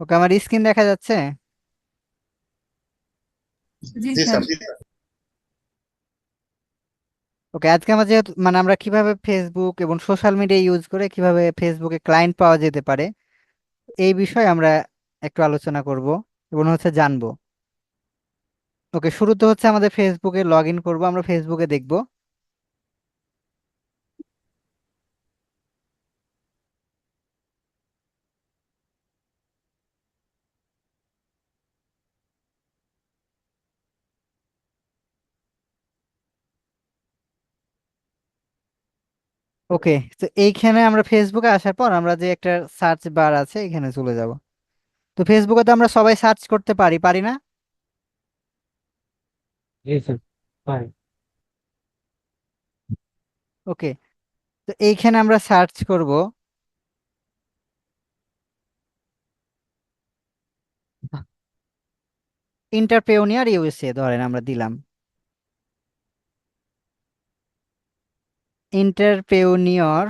ওকে, আমার স্ক্রিন দেখা যাচ্ছে। জি জি স্যার। স্যার। ওকে, আজকে আমরা যেহেতু আমরা কিভাবে ফেসবুক এবং সোশ্যাল মিডিয়া ইউজ করে কিভাবে ফেসবুকে ক্লায়েন্ট পাওয়া যেতে পারে এই বিষয়ে আমরা একটু আলোচনা করব এবং জানবো। ওকে, শুরুতে আমাদের ফেসবুকে লগ ইন করবো, আমরা ফেসবুকে দেখব। ওকে, তো এইখানে আমরা ফেসবুকে আসার পর আমরা যে একটা সার্চ বার আছে এখানে চলে যাব। তো ফেসবুকে তো আমরা সবাই সার্চ করতে পারি, পারি না? জি স্যার, পাই। ওকে, তো এইখানে আমরা সার্চ করব ইন্টারপ্রেনিউর ইউএসএ, ধরেন আমরা দিলাম ইন্টারপ্রেনিউর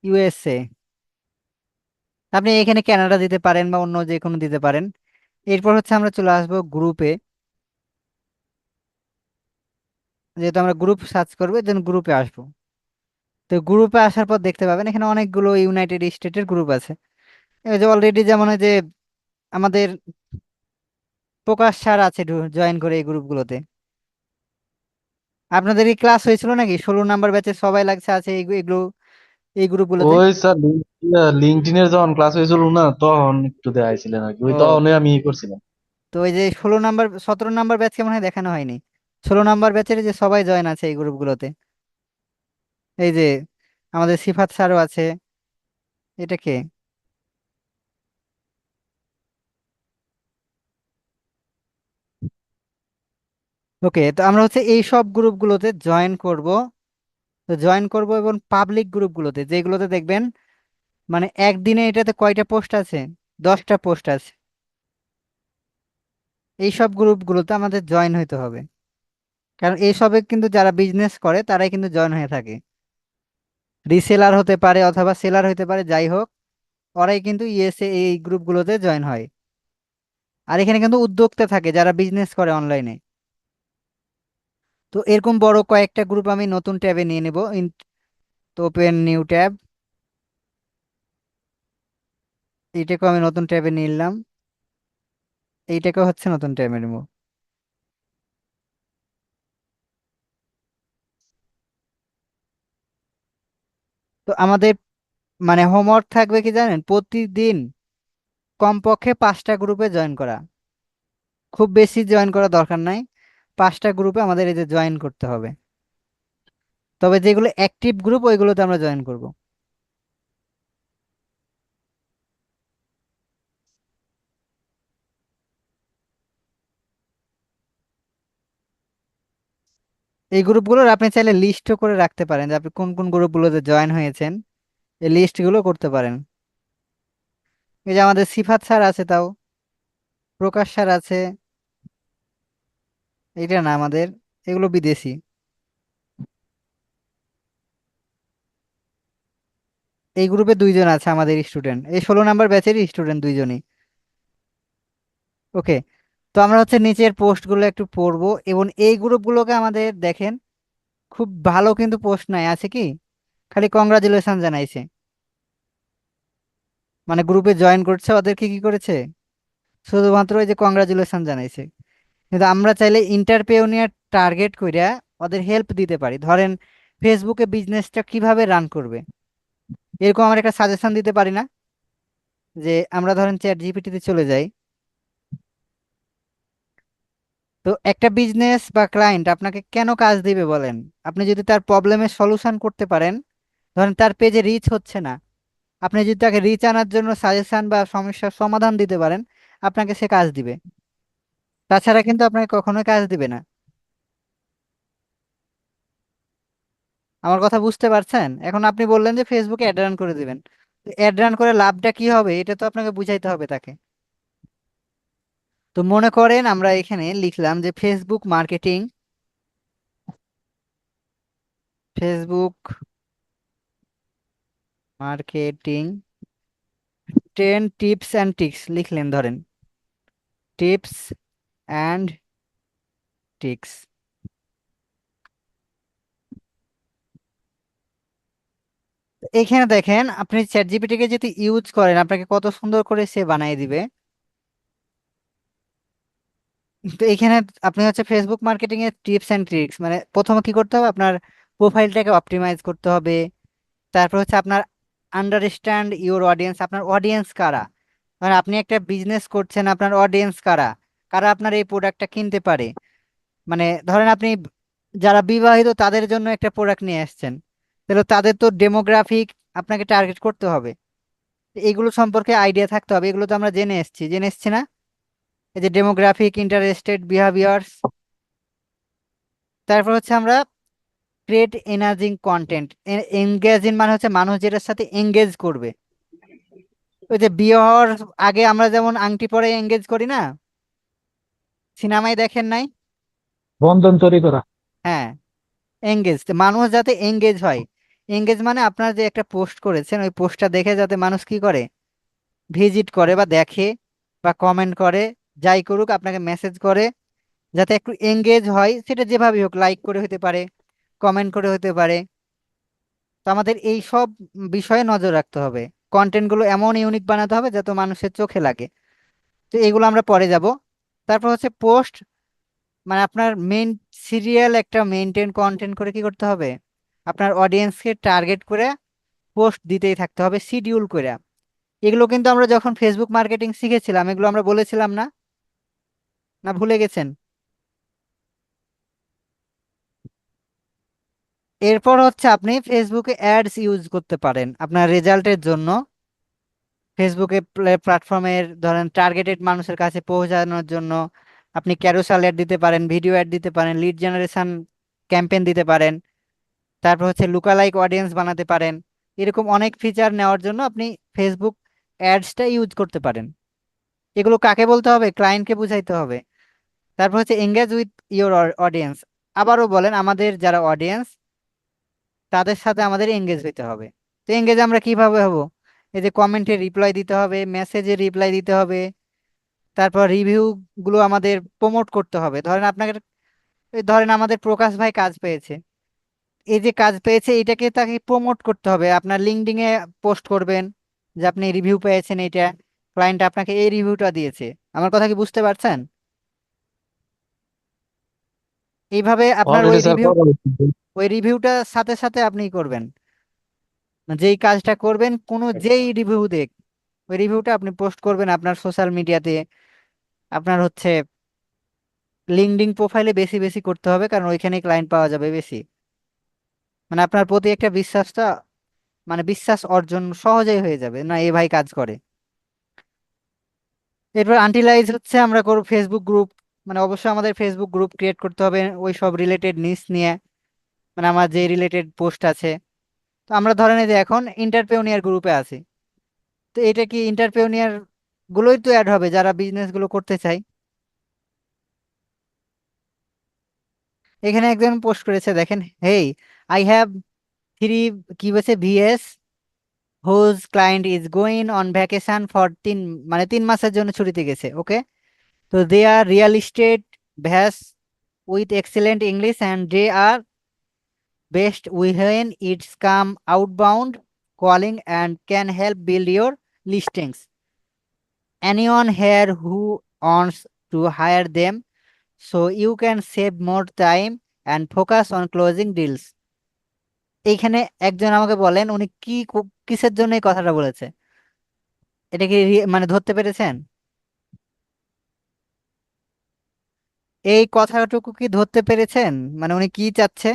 ইউএসএ। আপনি এখানে কানাডা দিতে পারেন বা অন্য যে কোনো দিতে পারেন। এরপর আমরা চলে আসবো গ্রুপে। যেহেতু আমরা গ্রুপ সার্চ করবো, দেন গ্রুপে আসবো। তো গ্রুপে আসার পর দেখতে পাবেন এখানে অনেকগুলো ইউনাইটেড স্টেটের গ্রুপ আছে। এই যে অলরেডি যেমন এই যে আমাদের প্রকাশ স্যার আছে জয়েন করে এই গ্রুপগুলোতে। আপনাদের এই ক্লাস হয়েছিল নাকি 16 নাম্বার ব্যাচে সবাই লাগছে আছে এগুলো এই গ্রুপগুলোতে? ওই স্যার, লিঙ্কডইনের যখন ক্লাস হয়েছিল না তখন একটু দেখাইছিলেন আর কি, ওই ও, তখনই আমি ই করছিলাম। তো ওই যে 16 নাম্বার 17 নাম্বার ব্যাচকে মনে হয় দেখানো হয়নি। 16 নাম্বার ব্যাচের যে সবাই জয়েন আছে এই গ্রুপগুলোতে। এই যে আমাদের সিফাত স্যারও আছে। এটা কে? ওকে, তো আমরা এই সব গ্রুপগুলোতে জয়েন করব। তো জয়েন করব এবং পাবলিক গ্রুপগুলোতে যেগুলোতে দেখবেন একদিনে এটাতে কয়টা পোস্ট আছে, 10টা পোস্ট আছে। এই সব গ্রুপগুলোতে আমাদের জয়েন হইতে হবে, কারণ এইসবে কিন্তু যারা বিজনেস করে তারাই কিন্তু জয়েন হয়ে থাকে। রিসেলার হতে পারে অথবা সেলার হতে পারে, যাই হোক, ওরাই কিন্তু ইএসএ এই গ্রুপগুলোতে জয়েন হয়। আর এখানে কিন্তু উদ্যোক্তা থাকে যারা বিজনেস করে অনলাইনে। তো এরকম বড় কয়েকটা গ্রুপ আমি নতুন ট্যাবে নিয়ে নেব। তো ওপেন নিউ ট্যাব, এইটাকে আমি নতুন ট্যাবে নিলাম। এইটাকে নতুন ট্যাবে নেব। তো আমাদের হোমওয়ার্ক থাকবে কি জানেন, প্রতিদিন কমপক্ষে 5টা গ্রুপে জয়েন করা। খুব বেশি জয়েন করা দরকার নাই, 5টা গ্রুপে আমাদের এই যে জয়েন করতে হবে। তবে যেগুলো অ্যাক্টিভ গ্রুপ ওইগুলোতে আমরা জয়েন করব। এই গ্রুপগুলোর আপনি চাইলে লিস্টও করে রাখতে পারেন যে আপনি কোন কোন গ্রুপগুলোতে জয়েন হয়েছেন, এই লিস্টগুলো করতে পারেন। এই যে আমাদের সিফাত স্যার আছে, তাও প্রকাশ স্যার আছে। এটা না আমাদের, এগুলো বিদেশি। এই গ্রুপে 2জন আছে আমাদের স্টুডেন্ট, এই 16 নাম্বার ব্যাচের স্টুডেন্ট 2জনই। ওকে, তো আমরা নিচের পোস্টগুলো একটু পড়বো এবং এই গ্রুপগুলোকে আমাদের দেখেন খুব ভালো কিন্তু পোস্ট নাই, আছে কি খালি কংগ্রাচুলেশন জানাইছে। গ্রুপে জয়েন করছে, ওদেরকে কি করেছে, শুধুমাত্র এই যে কংগ্রাচুলেশন জানাইছে। কিন্তু আমরা চাইলে ইন্টারপ্রেনিউর টার্গেট কইরা ওদের হেল্প দিতে পারি। ধরেন ফেসবুকে বিজনেসটা কিভাবে রান করবে, এরকম আমরা একটা সাজেশন দিতে পারি না? যে আমরা ধরেন চ্যাট জিপিটিতে চলে যাই। তো একটা বিজনেস বা ক্লায়েন্ট আপনাকে কেন কাজ দিবে বলেন? আপনি যদি তার প্রবলেমের সলিউশন করতে পারেন, ধরেন তার পেজে রিচ হচ্ছে না, আপনি যদি তাকে রিচ আনার জন্য সাজেশন বা সমস্যার সমাধান দিতে পারেন, আপনাকে সে কাজ দিবে। তাছাড়া কিন্তু আপনাকে কখনোই কাজ দিবে না। আমার কথা বুঝতে পারছেন? এখন আপনি বললেন যে ফেসবুকে অ্যাড রান করে দিবেন, অ্যাড রান করে লাভটা কি হবে এটা তো আপনাকে বুঝাইতে হবে তাকে। তো মনে করেন আমরা এখানে লিখলাম যে Facebook marketing Facebook marketing 10 tips and tricks লিখলেন, ধরেন টিপস অ্যান্ড ট্রিক্স। এখানে দেখেন, আপনি চ্যাট জিপিটিকে যদি ইউজ করেন আপনাকে কত সুন্দর করে সে বানিয়ে দিবে। তো এখানে আপনি হচ্ছে ফেসবুক মার্কেটিং এর টিপস অ্যান্ড ট্রিক্স, মানে প্রথমে কি করতে হবে, আপনার প্রোফাইলটাকে অপটিমাইজ করতে হবে। তারপর হচ্ছে আপনার আন্ডারস্ট্যান্ড ইউর অডিয়েন্স, আপনার অডিয়েন্স কারা, মানে আপনি একটা বিজনেস করছেন, আপনার অডিয়েন্স কারা, কারা আপনার এই প্রোডাক্টটা কিনতে পারে। মানে ধরেন আপনি যারা বিবাহিত তাদের জন্য একটা প্রোডাক্ট নিয়ে আসছেন, তাহলে তাদের তো ডেমোগ্রাফিক আপনাকে টার্গেট করতে হবে। তো এগুলো সম্পর্কে আইডিয়া থাকতে হবে, এগুলো তো আমরা জেনে এসছি না, এই যে ডেমোগ্রাফিক, ইন্টারেস্টেড, বিহেভিয়ার্স। তারপর হচ্ছে আমরা ক্রিয়েট এনার্জিং কন্টেন্ট। এঙ্গেজিং মানে হচ্ছে মানুষ যেটার সাথে এঙ্গেজ করবে। ওই যে বিয়ে হওয়ার আগে আমরা যেমন আংটি পরে এঙ্গেজ করি না, সিনেমায় দেখেন নাই? বন্ধন তৈরি করা। হ্যাঁ, এঙ্গেজ, মানুষ যাতে এঙ্গেজ হয়। এঙ্গেজ মানে আপনার যে একটা পোস্ট করেছেন ওই পোস্টটা দেখে যাতে মানুষ কি করে, ভিজিট করে বা দেখে বা কমেন্ট করে, যাই করুক আপনাকে মেসেজ করে, যাতে একটু এঙ্গেজ হয়, সেটা যেভাবে হোক, লাইক করে হতে পারে, কমেন্ট করে হতে পারে। তো আমাদের এই সব বিষয়ে নজর রাখতে হবে, কন্টেন্ট গুলো এমন ইউনিক বানাতে হবে যাতে মানুষের চোখে লাগে। তো এগুলো আমরা পরে যাব। তারপর হচ্ছে পোস্ট, মানে আপনার মেইন সিরিয়াল একটা মেইনটেইন কন্টেন্ট করে কি করতে হবে, আপনার অডিয়েন্সকে টার্গেট করে পোস্ট দিতেই থাকতে হবে শিডিউল করে। এগুলো কিন্তু আমরা যখন ফেসবুক মার্কেটিং শিখেছিলাম এগুলো আমরা বলেছিলাম না, না ভুলে গেছেন? এরপর হচ্ছে আপনি ফেসবুকে অ্যাডস ইউজ করতে পারেন আপনার রেজাল্টের জন্য। ফেসবুকে প্ল্যাটফর্মের ধরেন টার্গেটেড মানুষের কাছে পৌঁছানোর জন্য আপনি ক্যারোসেল অ্যাড দিতে পারেন, ভিডিও অ্যাড দিতে পারেন, লিড জেনারেশন ক্যাম্পেইন দিতে পারেন। তারপর হচ্ছে লুকালাইক অডিয়েন্স বানাতে পারেন। এরকম অনেক ফিচার নেওয়ার জন্য আপনি ফেসবুক অ্যাডসটা ইউজ করতে পারেন। এগুলো কাকে বলতে হবে, ক্লায়েন্টকে বুঝাইতে হবে। তারপর হচ্ছে এঙ্গেজ উইথ ইওর অডিয়েন্স, আবারও বলেন আমাদের যারা অডিয়েন্স তাদের সাথে আমাদের এঙ্গেজ হইতে হবে। তো এঙ্গেজ আমরা কিভাবে হব, এই যে কমেন্টে রিপ্লাই দিতে হবে, মেসেজে রিপ্লাই দিতে হবে, তারপর রিভিউ গুলো আমাদের প্রমোট করতে হবে। ধরেন আপনাকে, এই ধরেন আমাদের প্রকাশ ভাই কাজ পেয়েছে, এই যে কাজ পেয়েছে এটাকে তাকে প্রমোট করতে হবে, আপনার লিঙ্কডইন এ পোস্ট করবেন যে আপনি রিভিউ পেয়েছেন, এইটা ক্লায়েন্ট আপনাকে এই রিভিউটা দিয়েছে। আমার কথা কি বুঝতে পারছেন? এইভাবে আপনার অলরেডি স্যার করা হচ্ছে। ওই রিভিউটার সাথে সাথে আপনি করবেন, মানে যেই কাজটা করবেন কোনো যেই রিভিউ দেখ ওই রিভিউটা আপনি পোস্ট করবেন আপনার সোশ্যাল মিডিয়াতে। আপনার হচ্ছে লিঙ্কডইন প্রোফাইলে বেশি বেশি করতে হবে, কারণ ওইখানে ক্লায়েন্ট পাওয়া যাবে বেশি। মানে আপনার প্রতি একটা বিশ্বাসটা, মানে বিশ্বাস অর্জন সহজেই হয়ে যাবে, না এই ভাই কাজ করে। এরপর আনটিলাইজ হচ্ছে আমরা করব ফেসবুক গ্রুপ, মানে অবশ্যই আমাদের ফেসবুক গ্রুপ ক্রিয়েট করতে হবে ওই সব রিলেটেড নিউজ নিয়ে, মানে আমার যে রিলেটেড পোস্ট আছে। তো আমরা ধরেন এই যে এখন ইন্টারপ্রেনিয়ার গ্রুপে আছি, তো এটা কি ইন্টারপ্রেনিয়ার গুলোই তো অ্যাড হবে যারা বিজনেস গুলো করতে চায়। এখানে একজন পোস্ট করেছে দেখেন, হেই আই হ্যাভ থ্রি, কি বলছে, VAs whose client is going on vacation for 3 মাসের জন্য ছুটিতে গেছে, ওকে। তো they are real estate VAs with excellent English and they are best when it's come outbound calling and can help build your listings. Anyone here who wants to hire them so you can save more time and focus on closing deals. এইখানে একজন আমাকে বলেন উনি কিসের জন্য এই কথাটা বলেছে, এটা কি মানে ধরতে পেরেছেন? এই কথাটুকু কি ধরতে পেরেছেন, মানে উনি কি চাচ্ছে?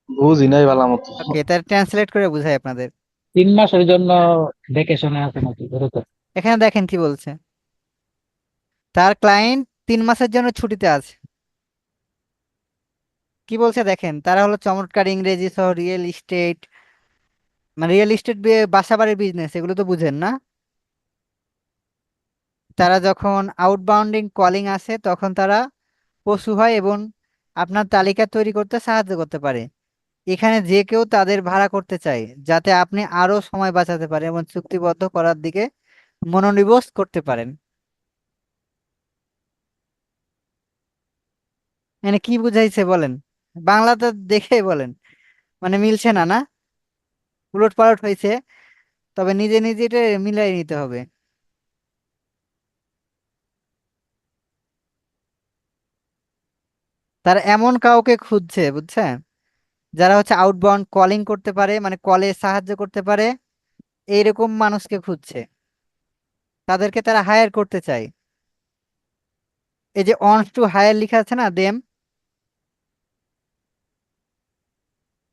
বুঝি নাই ভালো মতো। ওকে, তার ট্রান্সলেট করে বুঝাই আপনাদের। 3 মাসের জন্য ভ্যাকেশনে আছে নাকি ধরো তো। এখানে দেখেন কি বলছে, তার ক্লায়েন্ট 3 মাসের জন্য ছুটিতে আছে। কি বলছে দেখেন, তারা হলো চমৎকার ইংরেজি সহ রিয়েল ইস্টেট, মানে রিয়েল ইস্টেট বাসা বাড়ির বিজনেস, এগুলো তো বুঝেন না। তারা যখন আউটবাউন্ডিং কলিং আসে তখন তারা পশু হয় এবং আপনার তালিকা তৈরি করতে সাহায্য করতে পারে। এখানে যে কেউ তাদের ভাড়া করতে চায়, যাতে আপনি আরো সময় বাঁচাতে পারেন এবং চুক্তিবদ্ধ করার দিকে মনোনিবেশ করতে পারেন। মানে কি বুঝাইছে বলেন, বাংলাতে দেখে বলেন। মানে মিলছে না, না? উলট পালট হয়েছে, তবে নিজে নিজে এটা মিলাই নিতে হবে। তারা এমন কাউকে খুঁজছে, বুঝছেন, যারা হচ্ছে আউটবাউন্ড কলিং করতে পারে, মানে কলে সাহায্য করতে পারে, এইরকম মানুষকে খুঁজছে। তাদেরকে তারা হায়ার করতে চায়। এই যে অনস টু হায়ার লেখা আছে না, দেম,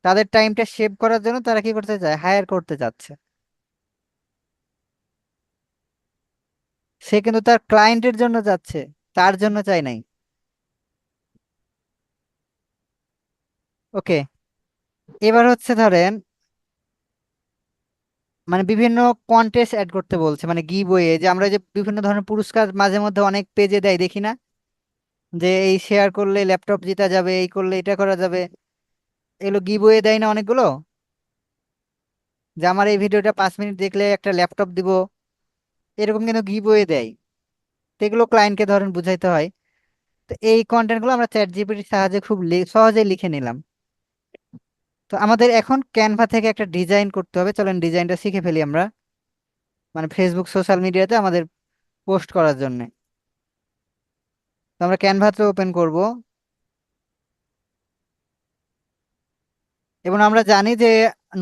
তাদের টাইমটা সেভ করার জন্য তারা কি করতে চায়, হায়ার করতে চাচ্ছে। সে কিন্তু তার ক্লায়েন্টের জন্য যাচ্ছে, তার জন্য চাই নাই। ওকে, এবার হচ্ছে ধরেন, মানে বিভিন্ন কন্টেস্ট অ্যাড করতে বলছে, মানে গিভ ওয়ে, যে আমরা যে বিভিন্ন ধরনের পুরস্কার মাঝে মধ্যে অনেক পেজে দেয় দেখি না, যে এই শেয়ার করলে ল্যাপটপ জেতা যাবে, এই করলে এটা করা যাবে, এগুলো গিভ ওয়ে দেয় না অনেকগুলো, যে আমার এই ভিডিওটা 5 মিনিট দেখলে একটা ল্যাপটপ দিব, এরকম কিন্তু গিভ ওয়ে দেয়। তো এগুলো ক্লায়েন্টকে ধরেন বুঝাইতে হয়। তো এই কন্টেন্ট গুলো আমরা চ্যাট জিপিটির সাহায্যে খুব সহজে লিখে নিলাম। তো আমাদের এখন ক্যানভা থেকে একটা ডিজাইন করতে হবে, চলেন ডিজাইনটা শিখে ফেলি আমরা, মানে ফেসবুক সোশ্যাল মিডিয়াতে আমাদের পোস্ট করার জন্য। তো আমরা ক্যানভাতে ওপেন করব, এবং আমরা জানি যে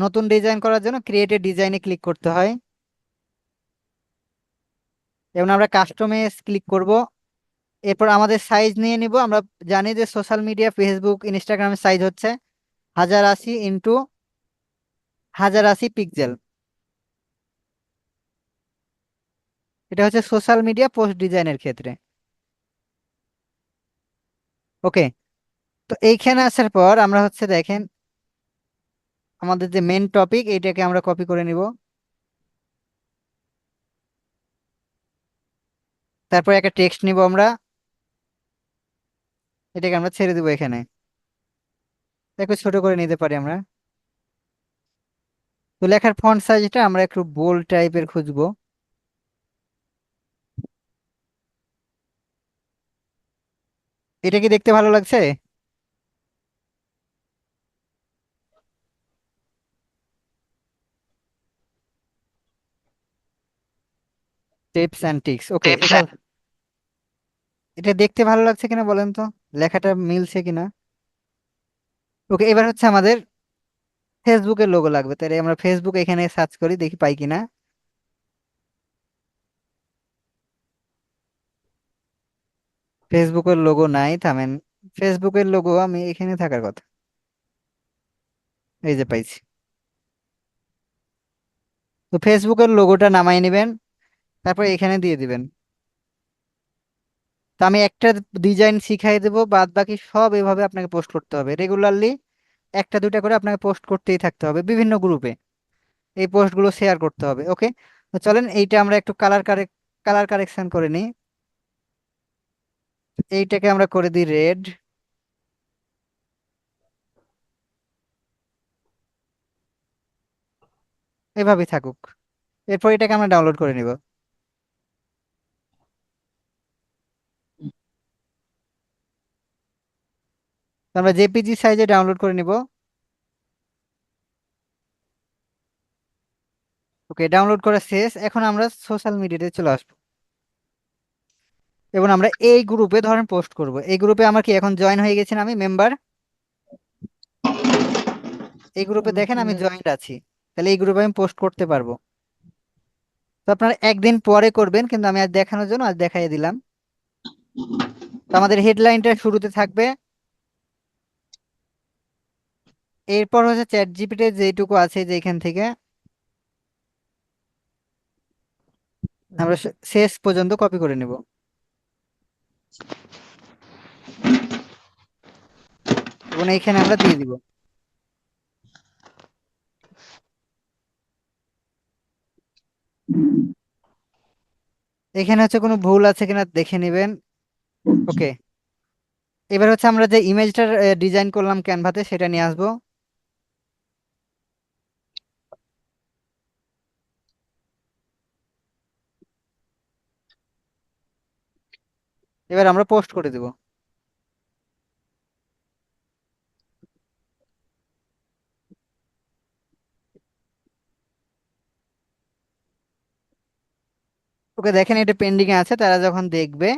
নতুন ডিজাইন করার জন্য ক্রিয়েট এ ডিজাইনে ক্লিক করতে হয়, এবং আমরা কাস্টমে ক্লিক করব। এরপর আমাদের সাইজ নিয়ে নিব। আমরা জানি যে সোশ্যাল মিডিয়া ফেসবুক ইনস্টাগ্রামের সাইজ হচ্ছে 1080 x 1080 পিক্সেল। এটা হচ্ছে সোশ্যাল মিডিয়া পোস্ট ডিজাইনের ক্ষেত্রে। ওকে, তো এইখানে আসার পর আমরা হচ্ছে দেখেন, আমাদের যে মেন টপিক এইটাকে আমরা কপি করে নিব। তারপর একটা টেক্সট নিব আমরা, এটাকে আমরা ছেড়ে দিব এখানে, একটু ছোট করে নিতে পারি আমরা। তো লেখার ফন্ট সাইজটা আমরা একটু বোল্ড টাইপের খুঁজবো। এটা কি দেখতে ভালো লাগছে? টিপস অ্যান্ড ট্রিক্স, ওকে। এটা এটা দেখতে ভালো লাগছে কিনা বলেন তো, লেখাটা মিলছে কিনা। ওকে, এবার হচ্ছে আমাদের ফেসবুকের লোগো লাগবে, তাই আমরা ফেসবুক এখানে সার্চ করি, দেখি পাই কিনা। ফেসবুকের লোগো নাই, থামেন। ফেসবুকের লোগো আমি এখানে থাকার কথা, এই যে পাইছি। তো ফেসবুকের লোগোটা নামাই নেবেন, তারপর এখানে দিয়ে দিবেন। তো আমি একটা ডিজাইন শিখাই দেবো, বাদ বাকি সব এভাবে আপনাকে পোস্ট করতে হবে রেগুলারলি। একটা দুইটা করে আপনাকে পোস্ট করতেই থাকতে হবে বিভিন্ন গ্রুপে, এই পোস্টগুলো শেয়ার করতে হবে। ওকে, তো চলেন এইটা আমরা একটু কালার কারেকশন করে নিই। এইটাকে আমরা করে দিই রেড, এভাবেই থাকুক। এরপর এটাকে আমরা ডাউনলোড করে নিব। তো আমরা জেপিজি সাইজে ডাউনলোড করে নিব। ওকে, ডাউনলোড করা শেষ। এখন আমরা সোশ্যাল মিডিয়াতে চলে আসবো, এবং আমরা এই গ্রুপে ধরেন পোস্ট করব। এই গ্রুপে আমার কি এখন জয়েন হয়ে গেছেন, আমি মেম্বার। এই গ্রুপে দেখেন আমি জয়েন্ট আছি, তাহলে এই গ্রুপে আমি পোস্ট করতে পারবো। তো আপনারা একদিন পরে করবেন, কিন্তু আমি আজ দেখানোর জন্য আজ দেখাই দিলাম। তো আমাদের হেডলাইনটা শুরুতে থাকবে, এরপর হচ্ছে চ্যাট জিপিটি যেটুকু আছে যে এখান থেকে আমরা শেষ পর্যন্ত কপি করে নেব, এবং এইখানে আমরা দিয়ে দিব। এখানে হচ্ছে কোনো ভুল আছে কিনা দেখে নেবেন। ওকে, এবার হচ্ছে আমরা যে ইমেজটার ডিজাইন করলাম ক্যানভাতে সেটা নিয়ে আসবো। এবার আমরা পোস্ট করে দেব। ওকে দেখেন এটা পেন্ডিং এ আছে, তারা যখন দেখবে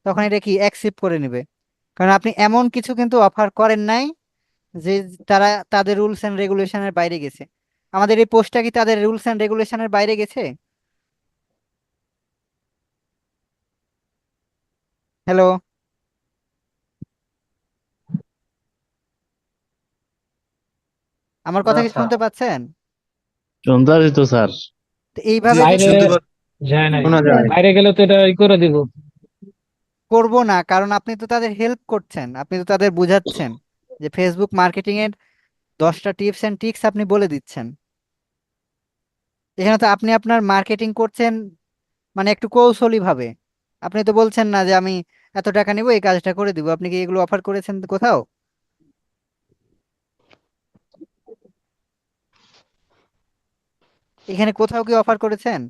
তখন এটা কি অ্যাকসেপ্ট করে নেবে। কারণ আপনি এমন কিছু কিন্তু অফার করেন নাই যে তারা তাদের রুলস এন্ড রেগুলেশনের বাইরে গেছে। আমাদের এই পোস্টটা কি তাদের রুলস এন্ড রেগুলেশনের বাইরে গেছে? হ্যালো, আমার কথা না কি স্যার, শুনতে পাচ্ছেন? শুনতে পাচ্ছি তো স্যার। তো এইভাবে বাইরে যদি শুনতে যায় নাই, শোনা যায়। বাইরে গেলে তো এটা করে দিব। করব না, কারণ আপনি তো তাদের হেল্প করছেন, আপনি তো তাদের বুঝাচ্ছেন যে ফেসবুক মার্কেটিং এর 10টা টিপস এন্ড ট্রিক্স আপনি বলে দিচ্ছেন। এখানে তো আপনি আপনার মার্কেটিং করছেন মানে একটু কৌশলী ভাবে। আপনি তো বলছেন না যে আমি এত টাকা নিব এই কাজটা করে দিব। আপনি কি এগুলো অফার করেছেন কোথাও? এখানে কোথাও কি অফার করেছেন?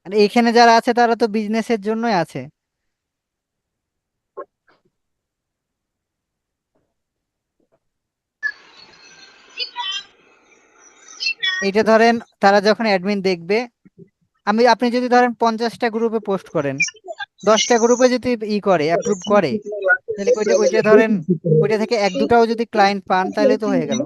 আর এখানে যারা আছে তারা তো বিজনেসের জন্যই আছে। এইটা ধরেন তারা যখন অ্যাডমিন দেখবে, আপনি যদি ধরেন 50টা গ্রুপে পোস্ট করেন, 10টা গ্রুপে যদি করে অ্যাপ্রুভ করে, তাহলে ওইটা ওইটা ধরেন ওইটা থেকে এক দুটাও যদি ক্লায়েন্ট পান তাহলে তো হয়ে গেল।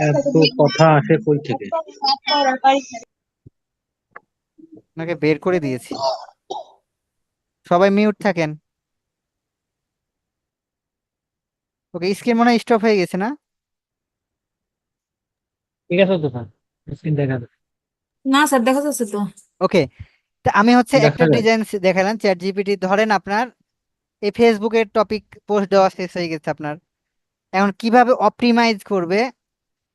এত কথা আসে কই থেকে? আপনাকে বের করে দিয়েছি, সবাই মিউট থাকেন। ওকে, স্ক্রিন মনে হয় স্টপ হয়ে গেছে না? ঠিক আছে তো স্যার, স্ক্রিন দেখা যাচ্ছে। না স্যার, দেখা যাচ্ছে তো। ওকে, তা আমি হচ্ছে একটা দেখা যায়। ডিজাইন দেখালাম চ্যাট জিপিটি। ধরেন আপনার এই ফেসবুকের টপিক পোস্ট দেওয়া শেষ হয়ে গেছে আপনার, এখন কিভাবে অপটিমাইজ করবে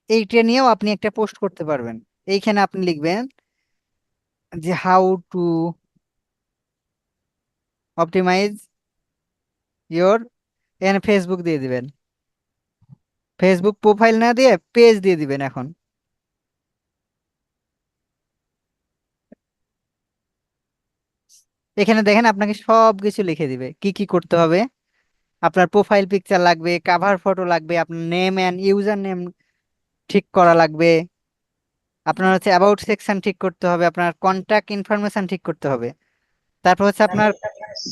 এইটা নিয়েও আপনি একটা পোস্ট করতে পারবেন। এইখানে আপনি লিখবেন যে হাউ টু অপটিমাইজ ইয়োর, এখানে ফেসবুক দিয়ে দিবেন, ফেসবুক প্রোফাইল না দিয়ে পেজ দিয়ে দিবেন। এখন এখানে দেখেন আপনাকে সব কিছু লিখে দিবে কি কি করতে হবে। আপনার প্রোফাইল পিকচার লাগবে, কাভার ফটো লাগবে, আপনার নেম অ্যান্ড ইউজার নেম ঠিক করা লাগবে, আপনার হচ্ছে অ্যাবাউট সেকশন ঠিক করতে হবে, আপনার কন্ট্যাক্ট ইনফরমেশন ঠিক করতে হবে। তারপর হচ্ছে আপনার,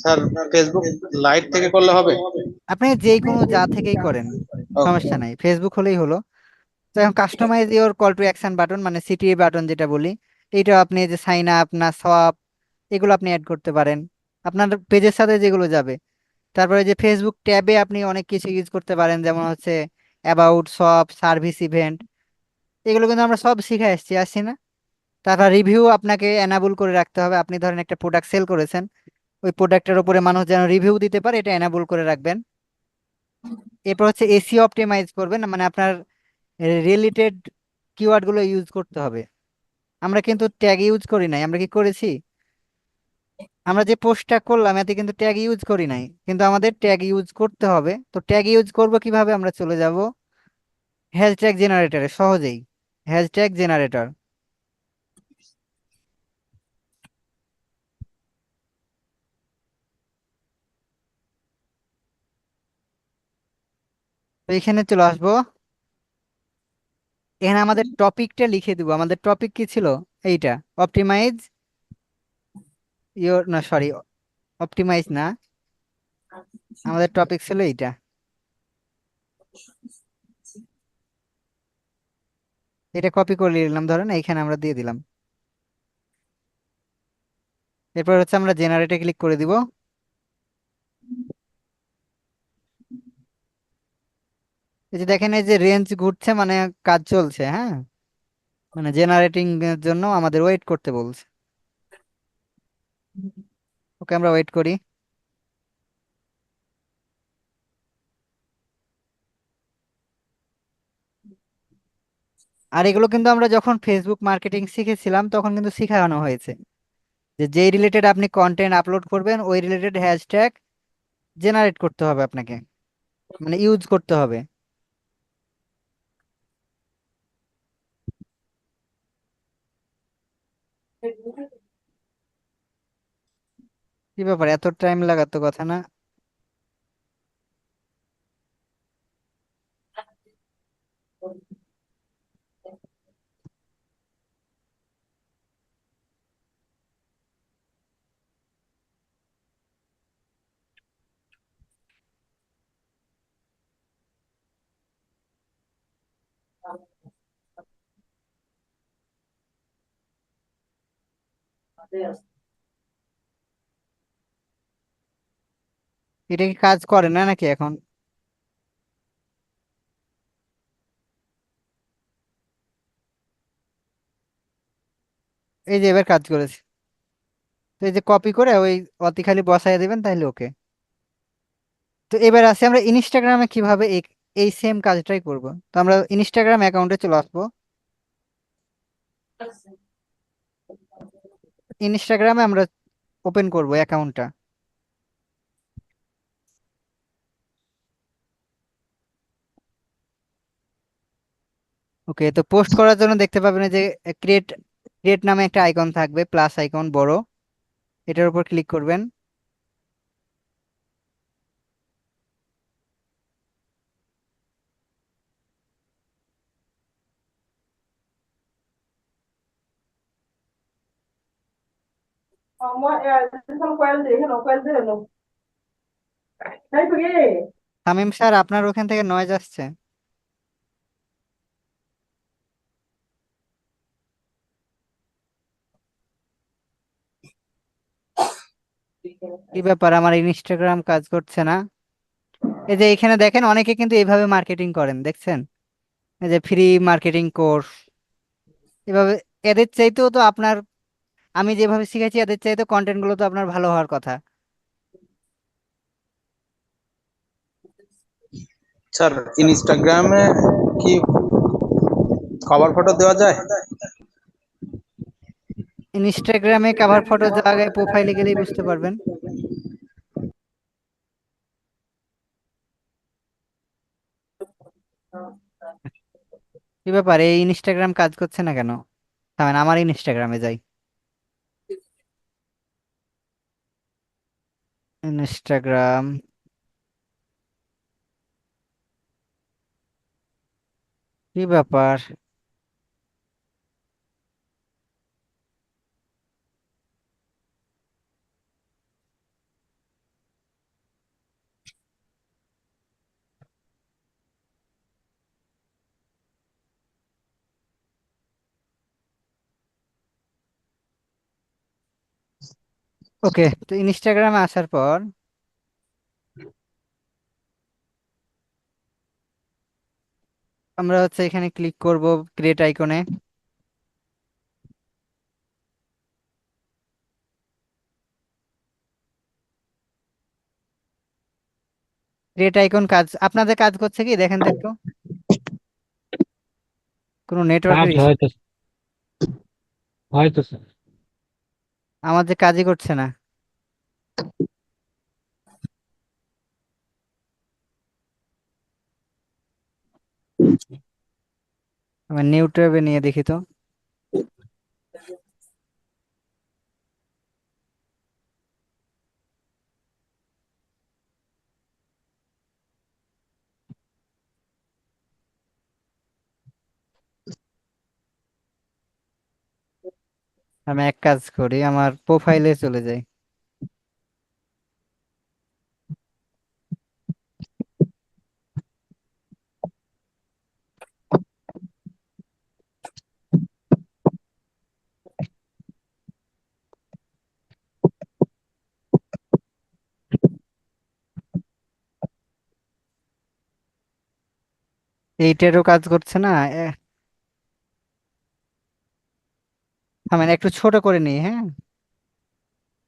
স্যার, ফেসবুক লাইট থেকে করলে হবে? আপনি যে কোনো যা থেকেই করেন ওকে। সমস্যা নাই, ফেসবুক হলেই হলো। তো এখন customise your call to action button মানে সিটিএ বাটন যেটা বলি, এইটা আপনি এই যে সাইন আপ না সোয়াপ এগুলো আপনি অ্যাড করতে পারেন আপনার পেজের সাথে যেগুলো যাবে। তারপরে যে ফেসবুক ট্যাবে আপনি অনেক কিছু ইউজ করতে পারেন, যেমন হচ্ছে অ্যাবাউট, শপ, সার্ভিস, ইভেন্ট, এগুলো কিন্তু আমরা সব শিখে আসছি না? তারপর রিভিউ আপনাকে এনাবল করে রাখতে হবে। আপনি ধরেন একটা প্রোডাক্ট সেল করেছেন, ওই প্রোডাক্টের উপরে মানুষ যেন রিভিউ দিতে পারে এটা এনাবল করে রাখবেন। এরপর হচ্ছে এসিও অপটিমাইজ করবেন, মানে আপনার রিলেটেড কিওয়ার্ড গুলো ইউজ করতে হবে। আমরা কিন্তু ট্যাগ ইউজ করি নাই, আমরা কি করেছি? আমরা যে পোস্টটা করলাম এতে কিন্তু ট্যাগ ইউজ করি নাই, কিন্তু আমাদের ট্যাগ ইউজ করতে হবে। তো ট্যাগ ইউজ করব কিভাবে? আমরা চলে যাব হ্যাশট্যাগ জেনারেটরে, সহজেই হ্যাশট্যাগ জেনারেটর। তো এখানে চলে আসবো, এখানে আমাদের টপিকটা লিখে দিব। আমাদের টপিক কি ছিল? এইটা, অপটিমাইজ ইওর, না সরি, অপটিমাইজ না, আমাদের টপিক ছিল এইটা। এটা কপি করে নিলাম, ধরেন এইখানে আমরা দিয়ে দিলাম। এরপর হচ্ছে আমরা জেনারেটে ক্লিক করে দিব। এই যে দেখেন এই যে রেঞ্জ ঘুরছে মানে কাজ চলছে, হ্যাঁ, মানে জেনারেটিং এর জন্য আমাদের ওয়েট করতে বলছে। ওকে, আমরা ওয়েট করি। আর এগুলো কিন্তু আমরা যখন ফেসবুক মার্কেটিং শিখেছিলাম তখন কিন্তু শিখানো হয়েছে যে যেই রিলেটেড আপনি কন্টেন্ট আপলোড করবেন ওই রিলেটেড হ্যাশট্যাগ জেনারেট করতে হবে আপনাকে, মানে ইউজ করতে হবে। কি ব্যাপার, এত টাইম লাগার তো কথা না। এটা কি কাজ করে না নাকি এখন? এই যে এবার কাজ করেছে। তো এই যে কপি করে ওই অতি খালি বসায় দিবেন তাহলে ওকে। তো এবার আসি আমরা ইনস্টাগ্রামে কিভাবে এই এই সেম কাজটাই করব। তো আমরা ইনস্টাগ্রাম অ্যাকাউন্টে চলে আসবো। ইনস্টাগ্রামে আমরা ওপেন করব অ্যাকাউন্টটা। ওকে, তো পোস্ট করার জন্য দেখতে পাবেন এই যে ক্রিয়েট ক্রিয়েট নামে একটা আইকন থাকবে, প্লাস আইকন বড়, এটার উপর ক্লিক করবেন। তামিম স্যার, আপনার ওখান থেকে নয়েজ আসছে। কি ব্যাপার, আমার ইনস্টাগ্রাম কাজ করছে না? এই যে এখানে দেখেন অনেকে কিন্তু এইভাবে মার্কেটিং করেন, দেখছেন? এই যে ফ্রি মার্কেটিং কোর্স এভাবে। এদের চাইতেও তো আপনার, আমি যেভাবে শিখেছি এদের চাইতে কন্টেন্ট গুলো তো আপনার ভালো হওয়ার কথা। স্যার, ইনস্টাগ্রামে কি কভার ফটো দেওয়া যায়? ইনস্টাগ্রামে কভার ফটো জায়গায় প্রোফাইলে গেলেই বুঝতে পারবেন। কি ব্যাপার, এই ইনস্টাগ্রাম কাজ করছে না কেন? তার মানে আমার ইনস্টাগ্রামে যাই। ইনস্টাগ্রাম, কি ব্যাপার? ওকে, তো ইনস্টাগ্রামে আসার পর আমরা হচ্ছে এখানে ক্লিক করব ক্রিয়েট আইকনে। ক্রিয়েট আইকন কাজ আপনাদের কাজ করছে কি দেখেন তো একটু। কোনো নেটওয়ার্কের কাজ ইস্যু? হয়তো, হয়তো স্যার। আমার যে কাজই করছে না। আমি নিউ ট্যাবে নিয়ে দেখি তো। আমি এক কাজ করি, আমার প্রোফাইলে চলে যাই। এইটারও কাজ করছে না। আমি একটু ছোট করে নিই, হ্যাঁ।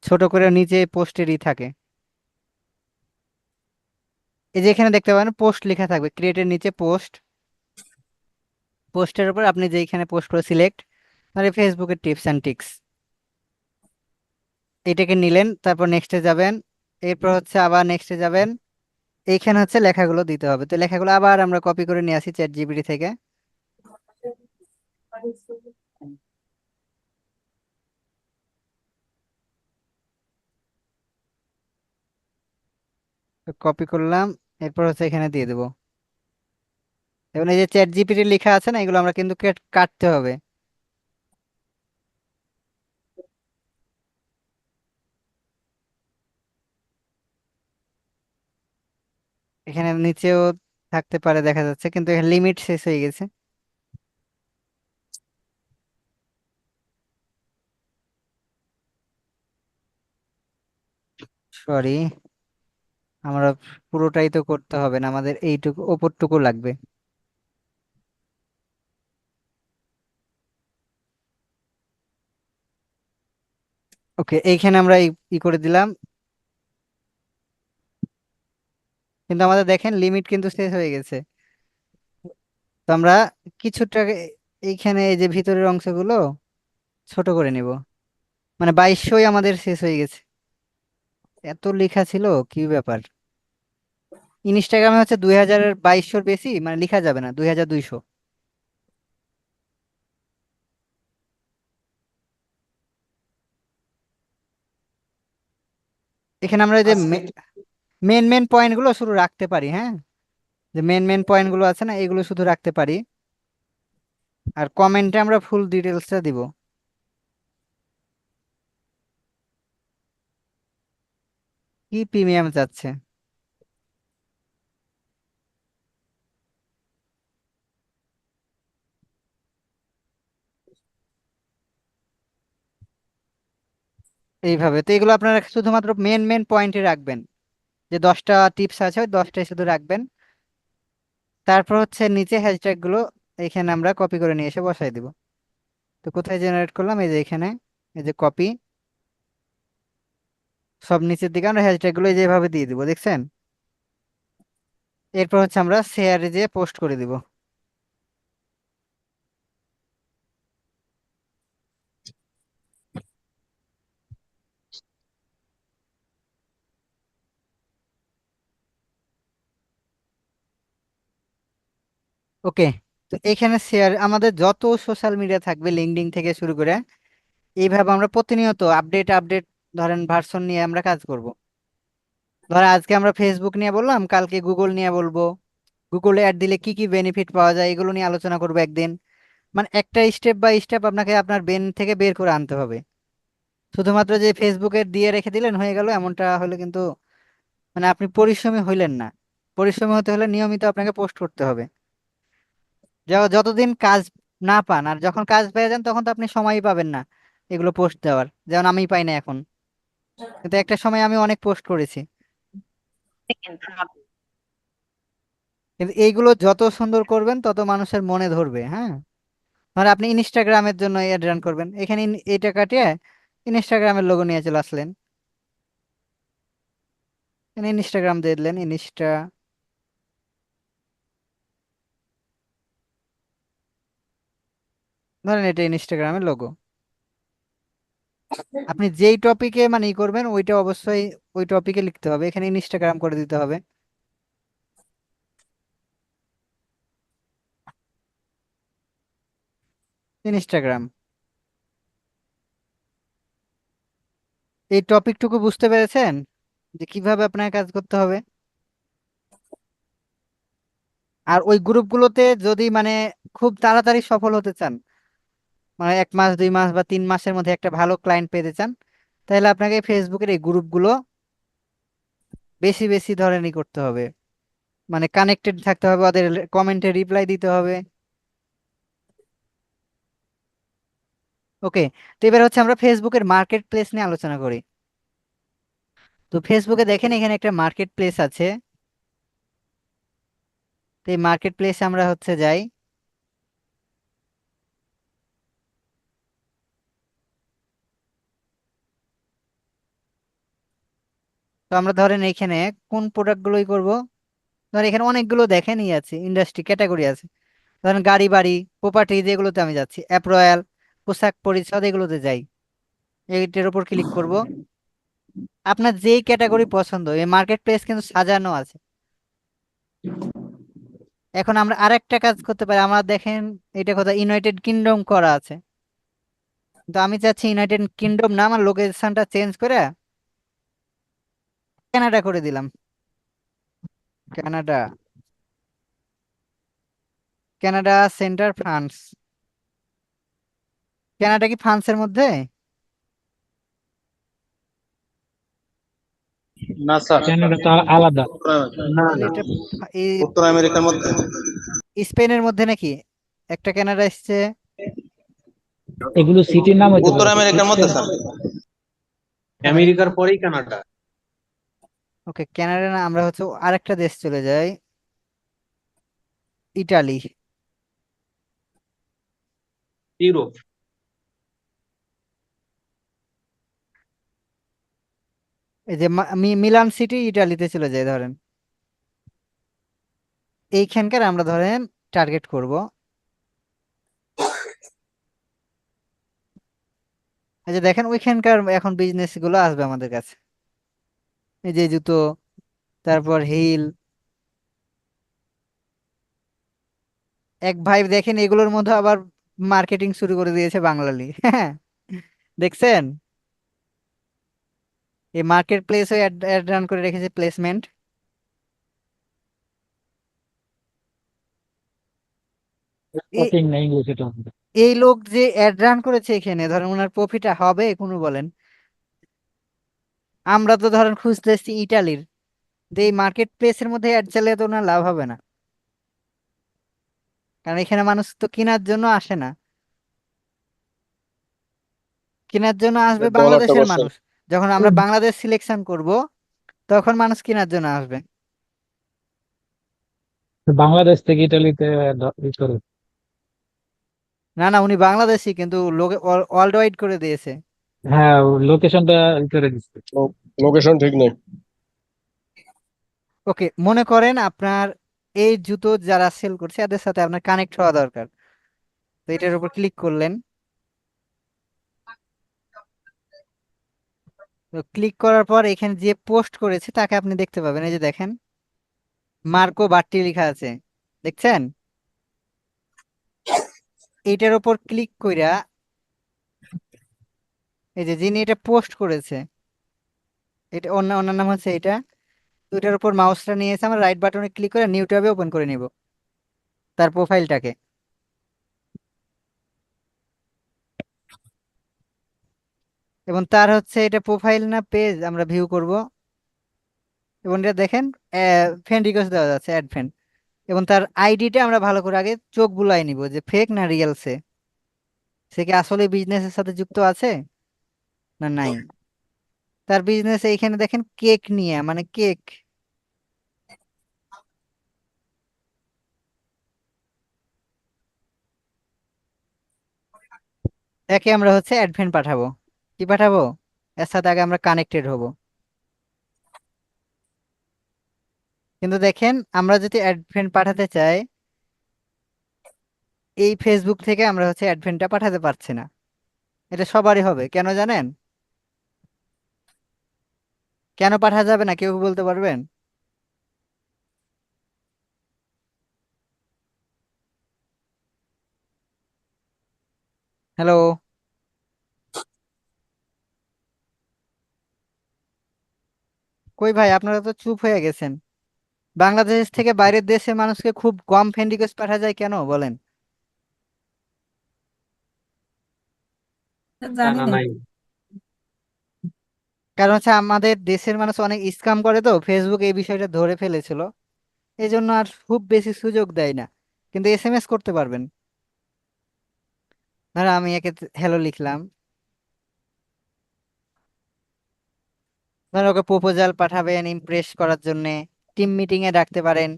ছোট করে নিচে পোস্টেরই থাকে। এই যে এখানে দেখতে পাবেন পোস্ট লেখা থাকবে, ক্রিয়েটের নিচে পোস্ট। পোস্টের উপর আপনি যেইখানে পোস্ট করে সিলেক্ট, মানে ফেসবুকের টিপস অ্যান্ড টিক্স এটাকে নিলেন, তারপর নেক্সটে যাবেন, এরপর হচ্ছে আবার নেক্সটে যাবেন, এইখানে হচ্ছে লেখাগুলো দিতে হবে। তো লেখাগুলো আবার আমরা কপি করে নিয়ে আসি চ্যাট জিপিটি থেকে। কপি করলাম, এরপর হচ্ছে এখানে দিয়ে দেবো। এবং এই যে চ্যাট জিপিটি লেখা আছে না, এগুলো আমরা কিন্তু কাটতে হবে। এখানে নিচেও থাকতে পারে দেখা যাচ্ছে, কিন্তু এখানে লিমিট শেষ হয়ে গেছে। সরি, আমরা পুরোটাই তো করতে হবে না, আমাদের এইটুকু ওপরটুকু লাগবে। ওকে, এইখানে আমরা ই করে দিলাম, কিন্তু আমাদের দেখেন লিমিট কিন্তু শেষ হয়ে গেছে। তো আমরা কিছুটা এইখানে এই যে ভিতরের অংশগুলো ছোট করে নিব, মানে 2200 আমাদের শেষ হয়ে গেছে। এত লেখা ছিল, কি ব্যাপার! ইনস্টাগ্রামে হচ্ছে 2200 বেশি, মানে লেখা যাবে না, 2200। এখানে আমরা এই যে মেন মেন পয়েন্ট গুলো শুধু রাখতে পারি, হ্যাঁ, যে মেন মেন পয়েন্ট গুলো আছে না, এগুলো শুধু রাখতে পারি। আর কমেন্টে আমরা ফুল ডিটেলসটা দিব। কি প্রিমিয়াম যাচ্ছে! এইভাবে তো এগুলো আপনারা শুধুমাত্র মেন মেন পয়েন্টে রাখবেন, যে 10টা টিপস আছে ওই 10টাই শুধু রাখবেন। তারপর হচ্ছে নিচে হ্যাশট্যাগ গুলো এখানে আমরা কপি করে নিয়ে এসে বসাই দিব। তো কোথায় জেনারেট করলাম, এই যে এখানে, এই যে কপি, সব নিচের দিকে আমরা হ্যাশট্যাগ গুলো যেভাবে দিয়ে দিব, দেখছেন? এরপর হচ্ছে আমরা শেয়ারে যে পোস্ট করে দিব। ওকে, তো এখানে শেয়ার আমাদের যত সোশ্যাল মিডিয়া থাকবে লিঙ্কডইন থেকে শুরু করে, এইভাবে আমরা প্রতিনিয়ত আপডেট আপডেট ধরেন ভার্সন নিয়ে আমরা কাজ করব। ধরেন আজকে আমরা ফেসবুক নিয়ে বললাম, কালকে গুগল নিয়ে বলবো, গুগলে অ্যাড দিলে কি কি বেনিফিট পাওয়া যায় এগুলো নিয়ে আলোচনা করবো একদিন। মানে একটা স্টেপ বাই স্টেপ আপনাকে আপনার ব্রেন থেকে বের করে আনতে হবে। শুধুমাত্র যে ফেসবুকে দিয়ে রেখে দিলেন হয়ে গেল, এমনটা হলে কিন্তু মানে আপনি পরিশ্রমী হইলেন না। পরিশ্রমী হতে হলে নিয়মিত আপনাকে পোস্ট করতে হবে। যতদিন কাজ না পান, আর যখন কাজ পেয়ে যান তখন তো আপনি সময়ই পাবেন না এগুলো পোস্ট দেওয়ার, যেমন আমি পাই না এখন। কিন্তু একটা সময় আমি অনেক পোস্ট করেছি। কিন্তু এইগুলো যত সুন্দর করবেন তত মানুষের মনে ধরবে, হ্যাঁ। মানে আপনি ইনস্টাগ্রামের জন্য অ্যাড রান করবেন, এখানে এটা কাটিয়ে ইনস্টাগ্রামের লোগো নিয়ে চলে আসলেন, এখানে ইনস্টাগ্রাম দিয়ে দিলেন, ধরেন এটা ইনস্টাগ্রামের লোগো। আপনি যেই টপিকে মানে ই করবেন ওইটা অবশ্যই ওই টপিকে লিখতে হবে, এখানে ইনস্টাগ্রাম করে দিতে হবে, ইনস্টাগ্রাম। এই টপিকটুকু বুঝতে পেরেছেন যে কিভাবে আপনাকে কাজ করতে হবে? আর ওই গ্রুপগুলোতে যদি মানে খুব তাড়াতাড়ি সফল হতে চান, মানে 1 মাস 2 মাস বা 3 মাসের মধ্যে একটা ভালো ক্লায়েন্ট পেতে চান, তাহলে আপনাকে ফেসবুকের এই গ্রুপগুলো বেশি বেশি ধরেনই করতে হবে, মানে কানেক্টেড থাকতে হবে, ওদের কমেন্টে রিপ্লাই দিতে হবে। ওকে, তো এবার হচ্ছে আমরা ফেসবুকের মার্কেট প্লেস নিয়ে আলোচনা করি। তো ফেসবুকে দেখেন এখানে একটা মার্কেট প্লেস আছে। তো এই মার্কেট প্লেসে আমরা হচ্ছে যাই। তো আমরা ধরেন এখানে কোন প্রোডাক্ট গুলোই করবো, ধর এখানে অনেকগুলো দেখেনই আছে, ইন্ডাস্ট্রি ক্যাটাগরি আছে। ধরেন গাড়ি বাড়ি প্রপার্টি যেগুলোতে আমি যাচ্ছি, অ্যাপ রয়্যাল, পোশাক পরিচ্ছদ, এগুলোতে যাই, এইটার উপর ক্লিক করব। আপনার যেই ক্যাটাগরি পছন্দ, এই মার্কেট প্লেস কিন্তু সাজানো আছে। এখন আমরা আরেকটা কাজ করতে পারি, আমরা দেখেন এটা কোথায় ইউনাইটেড কিংডম করা আছে, কিন্তু আমি চাচ্ছি ইউনাইটেড কিংডম না, আমার লোকেশনটা চেঞ্জ করে কানাডা করে দিলাম। Canada, Canada centre France. Canada কি ফ্রান্সের মধ্যে? না স্যার, ক্যানাডা তো আলাদা। না তাহলে না এটা উত্তর আমেরিকার মধ্যে। স্পেনের মধ্যে নাকি? একটা কানাডা এসছে। এগুলো সিটির নাম হইতে উত্তর পারে। আমেরিকার মধ্যে স্যার। আমেরিকার পরেই কানাডা। ওকে, কানাডা না, আমরা হচ্ছে আরেকটা দেশ চলে যাই, ইটালি। ইউরোপ। এই যে মিলান সিটি ইটালিতে চলে যায় ধরেন। এইখানকার আমরা ধরেন টার্গেট করব। এই যে দেখেন ওইখানকার এখন বিজনেস গুলো আসবে আমাদের কাছে, এই যে জুতো, তারপর হিল। এক ভাই দেখেন এগুলোর মধ্যে আবার মার্কেটিং শুরু করে দিয়েছে বাংলালি। হ্যাঁ, দেখছেন? এই মার্কেট প্লেসে অ্যাড রান করে রেখেছে, প্লেসমেন্ট। শপিং না ইংলিশ এটা। এই লোক যে অ্যাড রান করেছে এখানে, ধরেন ওনার প্রফিট হবে কোনো বলেন? আমরা তো ধরেন খুঁজতেছি ইটালির, যে এই মার্কেট প্লেসের মধ্যে অ্যাড চালিয়ে তো ওনার লাভ হবে না, কারণ এখানে মানুষ তো কেনার জন্য আসে না। কেনার জন্য আসবে বাংলাদেশের মানুষ। যখন আমরা বাংলাদেশ সিলেকশন করব, তখন মানুষ কেনার জন্য আসবে। বাংলাদেশ থেকে ইটালিতে ই করে। না না, উনি বাংলাদেশি কিন্তু লোকে ওয়ার্ল্ড ওয়াইড করে দিয়েছে। হ্যাঁ, লোকেশনটা ই করে দিচ্ছে। লোকেশন ঠিক নেই। ওকে, মনে করেন আপনার এই জুতো যারা সেল করছে এদের সাথে আপনার কানেক্ট হওয়া দরকার, তো এটার উপর ক্লিক করলেন। তো ক্লিক করার পর এখানে যে পোস্ট করেছে তাকে আপনি দেখতে পাবেন, এই যে দেখেন মার্কো বাট্টি লেখা আছে, দেখছেন? এইটার উপর ক্লিক কইরা এই যে যিনি এটা পোস্ট করেছে, এটা ওনার নাম হচ্ছে এটা। তো এটার উপর মাউসটা নিয়ে এসে আমরা রাইট বাটনে ক্লিক করে নিউ ট্যাবে ওপেন করে নিব তার প্রোফাইলটাকে। এবং তার হচ্ছে এটা প্রোফাইল না পেজ আমরা ভিউ করব। এবং এটা দেখেন ফ্রেন্ড রিকোয়েস্ট দেওয়া যাচ্ছে, অ্যাড ফ্রেন্ড। এবং তার আইডিটা আমরা ভালো করে আগে চোখ বুলাই নিব যে ফেক না রিয়েল, সে কি আসলে বিজনেসের সাথে যুক্ত আছে না নাই। তার বিজনেস এইখানে দেখেন কেক নিয়ে, মানে কেক। একে আমরা হচ্ছে অ্যাডভেন্ট পাঠাবো। কি পাঠাবো? এর সাথে আগে আমরা কানেক্টেড হব। কিন্তু দেখেন আমরা যদি অ্যাডভেন্ট পাঠাতে চাই, এই ফেসবুক থেকে আমরা হচ্ছে অ্যাডভেন্টটা পাঠাতে পারছি না। এটা সবারই হবে, কেন জানেন? কেন পাঠা যাবে না, কেউ কি বলতে পারবেন? হ্যালো, কই ভাই, আপনারা তো চুপ হয়ে গেছেন। বাংলাদেশ থেকে বাইরের দেশের মানুষকে খুব কম ফ্রেন্ড রিকোয়েস্ট পাঠা যায় কেন বলেন? জানি জানা না। নাই। কারণ হচ্ছে আমাদের দেশের মানুষ অনেক স্ক্যাম করে, তো ফেসবুক এই বিষয়টা ধরে ফেলেছিল, এই জন্য আর খুব বেশি সুযোগ দেয় না। কিন্তু এসএমএস করতে পারবেন। ধরো আমি একে হ্যালো লিখলাম, ধরো ওকে প্রপোজাল পাঠাবেন ইমপ্রেস করার জন্য, টিম মিটিং এ ডাকতে পারেন।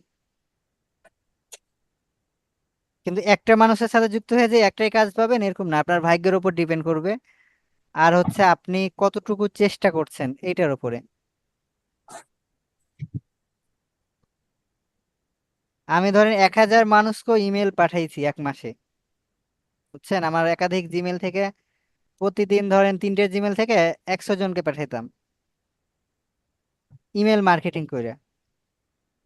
কিন্তু একটা মানুষের সাথে যুক্ত হয়ে যে একটাই কাজ পাবেন এরকম না, আপনার ভাগ্যের উপর ডিপেন্ড করবে। আর হচ্ছে আপনি কতটুকু চেষ্টা করছেন এইটার উপরে। আমি ধরেন 1000 মানুষকে ইমেল পাঠাইছি এক মাসে, বুঝছেন? আমার একাধিক জিমেল থেকে প্রতিদিন ধরেন 3টে জিমেল থেকে 100 জনকে পাঠাইতাম ইমেল মার্কেটিং করে।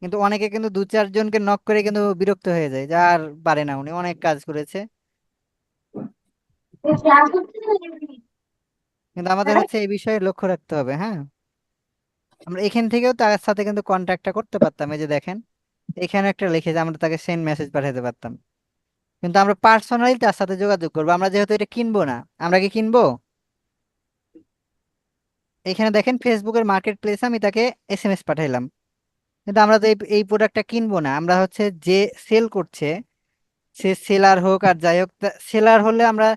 কিন্তু অনেকে কিন্তু 2-4 জনকে নক করে কিন্তু বিরক্ত হয়ে যায়, যা আর পারে না, উনি অনেক কাজ করেছে। কিন্তু আমাদের হচ্ছে এই বিষয়ে লক্ষ্য রাখতে হবে, হ্যাঁ। আমরা এখান থেকেও তার সাথে কিন্তু কন্ট্যাক্টটা করতে পারতাম, এই যে দেখেন এখানে একটা লিখে যে আমরা তাকে সেন্ড মেসেজ পাঠাতে পারতাম। কিন্তু আমরা পার্সোনালি তার সাথে যোগাযোগ করবো, আমরা যেহেতু এটা কিনবো না। আমরা কি কিনবো? এখানে দেখেন ফেসবুকের মার্কেট প্লেসে আমি তাকে এসএমএস পাঠাইলাম, কিন্তু আমরা তো এই প্রোডাক্টটা কিনবো না। আমরা হচ্ছে যে সেল করছে, সে সেলার হোক আর যাই হোক, সেলার হলে আমরা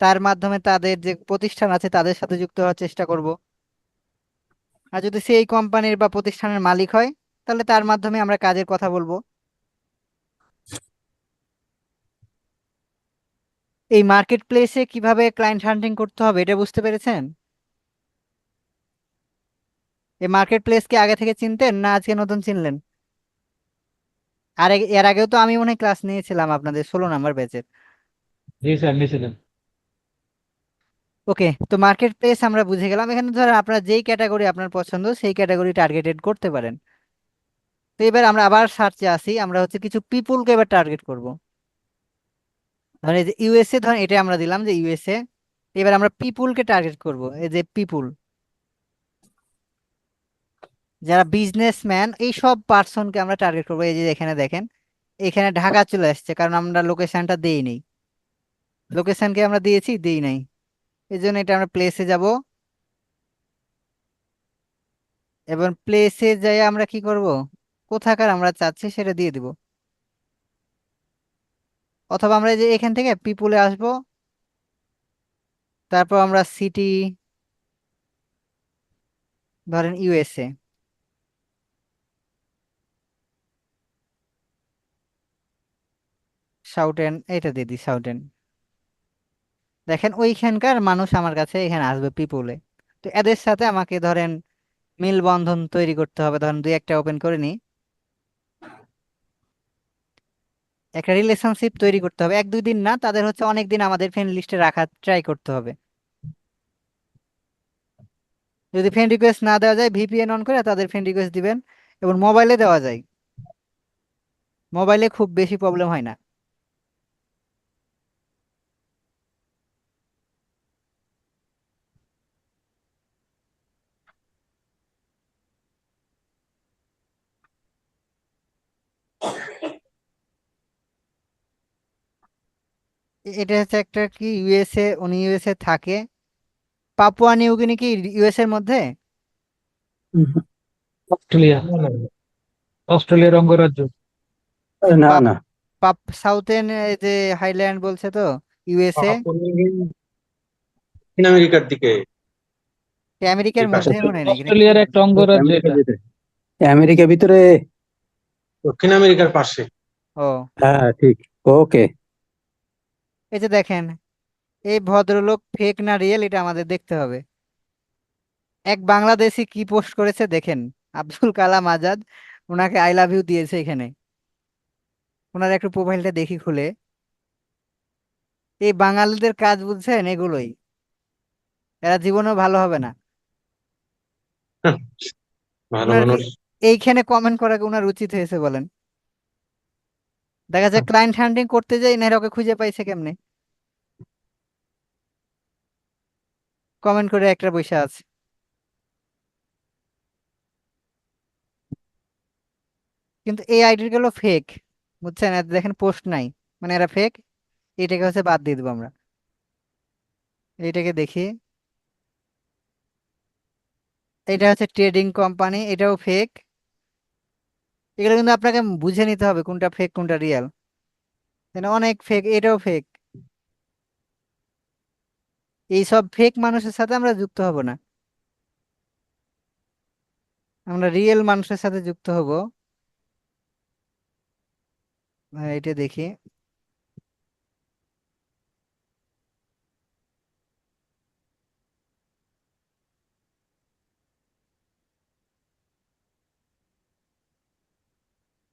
তার মাধ্যমে তাদের যে প্রতিষ্ঠান আছে তাদের সাথে যুক্ত হওয়ার চেষ্টা করব। আর যদি সে এই কোম্পানির বা প্রতিষ্ঠানের মালিক হয়, তাহলে তার মাধ্যমে আমরা কাজের কথা বলবো। এই মার্কেট প্লেসে কিভাবে ক্লায়েন্ট হান্টিং করতে হবে এটা বুঝতে পেরেছেন? এই মার্কেট প্লেস কি আগে থেকে চিনতেন না আজকে নতুন চিনলেন? এর আগেও তো আমি মনে হয় ক্লাস নিয়েছিলাম আপনাদের 16 নম্বর ব্যাচের। জি স্যার, নিয়েছিলেন। ওকে, তো মার্কেট প্লেস আমরা বুঝে গেলাম। এখানে ধর আপনার যেই ক্যাটাগরি আপনার পছন্দ সেই ক্যাটাগরি টার্গেটেড করতে পারেন। তো এবার আমরা আবার সার্চে আসি, আমরা হচ্ছে কিছু পিপুলকে এবার টার্গেট করব। ধরেন এই যে ইউএসএ, ধরেন এটা আমরা দিলাম যে ইউএসএ। এবার আমরা পিপুলকে টার্গেট করব, এই যে পিপুল যারা বিজনেসম্যান, এই সব পার্সনকে আমরা টার্গেট করবো। এই যে এখানে দেখেন, এখানে ঢাকা চলে আসছে কারণ আমরা লোকেশনটা দেই নেই। লোকেশনকে আমরা দিয়েছি, দেই নাই, এই জন্য এটা আমরা প্লেসে যাব। এবং প্লেসে যাই আমরা কি করব, কোথাকার আমরা চাচ্ছি সেটা দিয়ে দিব। অথবা আমরা এই যে এখান থেকে পিপুলে আসব, তারপর আমরা সিটি, ধরেন ইউএসএ, সাউটেন, এটা দিয়ে দিই সাউটেন। দেখেন ওইখানকার মানুষ আমার কাছে এখানে আসবে পিপুলে। তো এদের সাথে আমাকে ধরেন মেলবন্ধন তৈরি করতে হবে। ধরেন দুই একটা ওপেন করে নিই, একটা রিলেশনশিপ তৈরি করতে হবে। 1-2 দিন না, তাদের হচ্ছে অনেক দিন আমাদের ফ্রেন্ড লিস্টে রাখা ট্রাই করতে হবে। যদি ফ্রেন্ড রিকোয়েস্ট না দেওয়া যায়, ভিপিএন অন করে তাদের ফ্রেন্ড রিকোয়েস্ট দিবেন। এবং মোবাইলে দেওয়া যায়, মোবাইলে খুব বেশি প্রবলেম হয় না। এটা হচ্ছে একটা কি ইউএসএ, উনি ইউএসএ থাকে। পাপুয়া নিউ গিনি কি ইউএসএ এর মধ্যে? অস্ট্রেলিয়া, অস্ট্রেলিয়ার অঙ্গরাজ্য। না পাপ না, পাপ সাউথেন, যে হাইল্যান্ড বলছে তো ইউএসএ, দক্ষিণ আমেরিকার দিকে আমেরিকার এই পাশে মধ্যে মনে হয় নাকি নাকি? অস্ট্রেলিয়ার একটা অঙ্গরাজ্য আমেরিকার এটা। ভিতরে, আমেরিকার ভিতরে। দক্ষিণ আমেরিকার পাশে। ও, হ্যাঁ ঠিক। ওকে। এই যে দেখেন, এই ভদ্রলোক ফেক না রিয়েল এটা আমাদের দেখতে হবে। এক বাংলাদেশি কি পোস্ট করেছে দেখেন, আব্দুল কালাম আজাদ, ওনাকে আই লাভ ইউ দিয়েছে এখানে। ওনার একটু প্রোফাইলটা দেখি খুলে। এই বাঙালিদের কাজ বুঝছেন এগুলোই, এরা জীবনেও ভালো হবে না। হ্যাঁ, ভালো ওনার কি মানুষ। এইখানে কমেন্ট করা কি ওনার উচিত হয়েছে বলেন? দেখা যায় ক্লায়েন্ট হান্টিং করতে যাই না, ওকে খুঁজে পাইছে কেমনে? কমেন্ট করে একটা পয়সা আছে। কিন্তু এই আইডি গুলো ফেক, বুঝছেন? এতে দেখেন পোস্ট নাই, মানে এরা ফেক। এটাকে হচ্ছে বাদ দিয়ে দেবো আমরা। এইটাকে দেখি, এটা হচ্ছে ট্রেডিং কোম্পানি, এটাও ফেক। এগুলো কিন্তু আপনাকে বুঝে নিতে হবে কোনটা ফেক কোনটা রিয়েল। অনেক ফেক, এটাও ফেক। এই সব ফেক মানুষের সাথে আমরা যুক্ত হব না, আমরা রিয়েল মানুষের সাথে যুক্ত হব। এটা দেখি,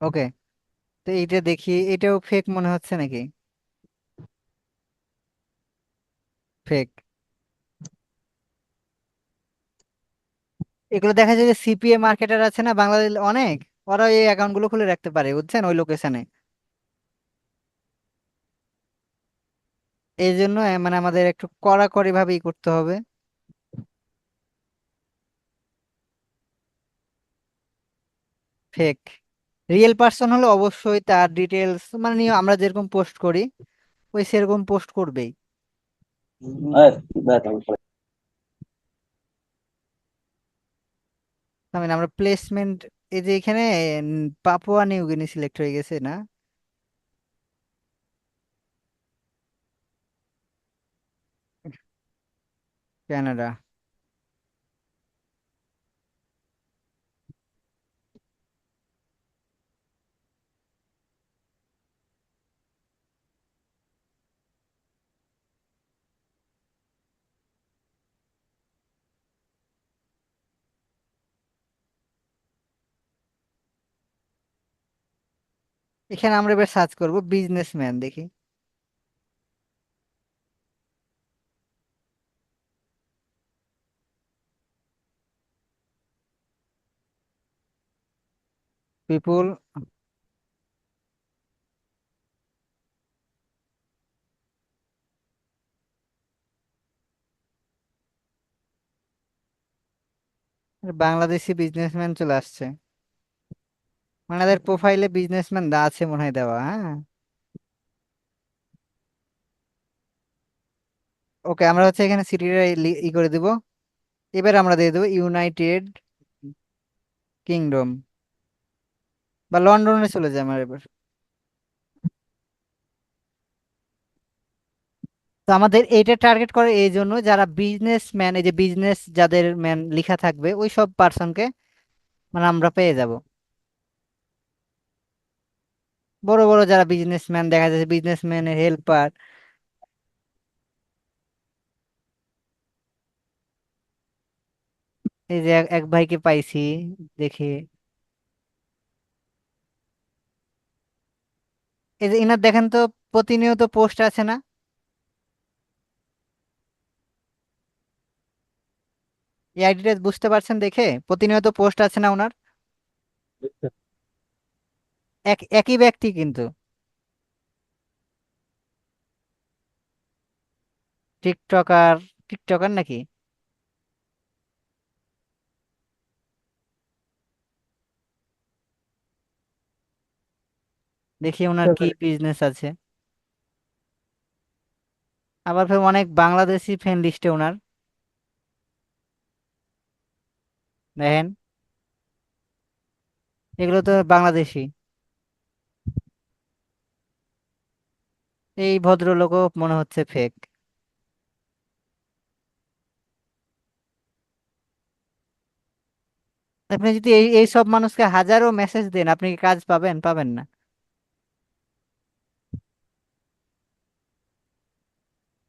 ওকে। তো এইটা দেখি, এটাও ফেক মনে হচ্ছে নাকি? ফেক। এগুলো দেখা যায় যে সিপিএ মার্কেটার আছে না বাংলাদেশ অনেক, ওরা এই অ্যাকাউন্ট গুলো খুলে রাখতে পারে বুঝছেন, ওই লোকেশনে। এই জন্য মানে আমাদের একটু কড়াকড়ি ভাবেই করতে হবে। ফেক। রিয়েল পার্সন হলে অবশ্যই তার ডিটেলস মানে আমরা যেরকম পোস্ট করি ওই সেরকম পোস্ট করবেই। মানে আমরা প্লেসমেন্ট, এই যে এখানে পাপুয়া নিউ গিনি সিলেক্ট হয়ে গেছে না? কানাডা। এখানে আমরা এবার সার্চ করব বিজনেসম্যান, দেখি। পিপুল। বাংলাদেশি বিজনেসম্যান চলে আসছে, মানে এদের প্রোফাইলে বিজনেসম্যান আছে মনে হয় দেওয়া, হ্যাঁ। ওকে, আমরা হচ্ছে এখানে সিটিটা ই করে দিব। এবার আমরা দিয়ে দেবো ইউনাইটেড কিংডম বা লন্ডনে চলে যায় আমার এবার। তো আমাদের এইটা টার্গেট করে এই জন্য যারা বিজনেসম্যান, এই যে বিজনেস যাদের ম্যান লেখা থাকবে ওই সব পার্সনকে মানে আমরা পেয়ে যাব। বড় বড় যারা বিজনেসম্যান দেখা যাচ্ছে, বিজনেসম্যানের হেল্পার। এই যে এক ভাইকে পাইছি, দেখি। এই যে ইনার দেখেন তো, প্রতিনিয়ত পোস্ট আছে না? এই আইডিটা বুঝতে পারছেন দেখে, প্রতিনিয়ত পোস্ট আছে না ওনার? একই ব্যক্তি কিন্তু। টিকটকার। টিকটকার নাকি? দেখি ওনার কি বিজনেস আছে। আবার ফের অনেক বাংলাদেশি ফ্রেন্ড লিস্টে ওনার, দেখেন। এগুলো তো বাংলাদেশি। এই ভদ্রলোকও মনে হচ্ছে ফেক। আপনি যদি এই সব মানুষকে হাজারো মেসেজ দেন, আপনি কি কাজ পাবেন? পাবেন না।